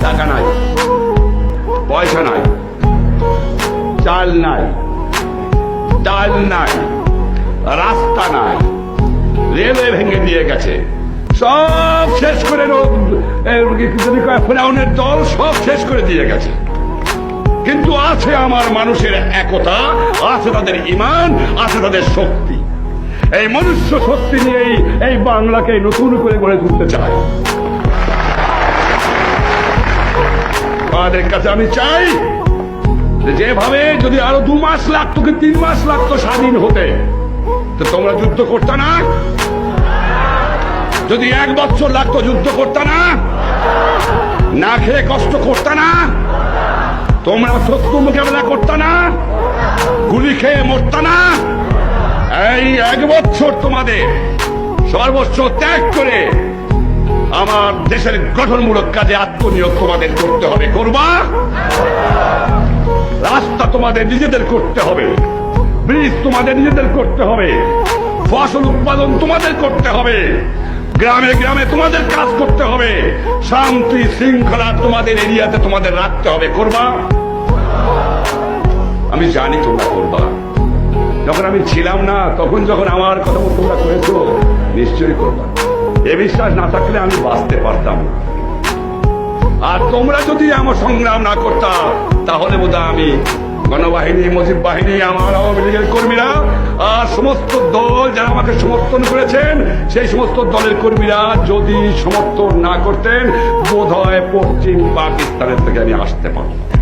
টাকা নাই, পয়সা নাই, চাল নাই, ডাল নাই, রাস্তা নাই, রেলওয়ে ভেঙে দিয়ে গেছে, সব শেষ করে ফেরাউনের দল সব শেষ করে দিয়ে গেছে। কিন্তু আছে আমার মানুষের একতা, আছে তাদের ঈমান, আছে তাদের শক্তি। এই মনুষ্য শক্তি নিয়েই এই বাংলাকে নতুন করে গড়ে তুলতে চায়। আমাদের কাছে আমি চাই যেভাবে যদি আরো 2 মাস লাগতো কি 3 মাস লাগতো স্বাধীন হতে, তো তোমরা যুদ্ধ করতে না? যদি 1 বছর লাগতো যুদ্ধ করতে না? না খেয়ে কষ্ট করতে না? তোমরা শত্রু মোকাবেলা করতে না? গুলি খেয়ে মরতে না? এই 1 বছর তোমাদের সর্বস্ব ত্যাগ করে আমার দেশের গঠনমূলক কাজে আত্মনিয়োগ তোমাদের করতে হবে। করবা? রাস্তা তোমাদের নিজেদের করতে হবে, ব্রিজ তোমাদের নিজেদের করতে হবে, ফসল উৎপাদন তোমাদের করতে হবে, গ্রামে গ্রামে তোমাদের কাজ করতে হবে, শান্তি শৃঙ্খলা তোমাদের এরিয়াতে তোমাদের রাখতে হবে। করবা? আমি জানি তোমরা করবা। যখন আমি ছিলাম না, তখন যখন আমার কথা তোমরা করেছো, নিশ্চয়ই করবা। এ বিশ্বাস না থাকলে আমি বাঁচতে পারতাম না। আর তোমরা যদি আমার সংগ্রাম না করতা, তাহলে বোধহয় আমি গণবাহিনী, মুজিব বাহিনী, আমার আওয়ামী লীগের কর্মীরা আর সমস্ত দল যারা আমাকে সমর্থন করেছেন, সেই সমস্ত দলের কর্মীরা যদি সমর্থন না করতেন, বোধহয় পশ্চিম পাকিস্তানের থেকে আমি আসতে পারতাম।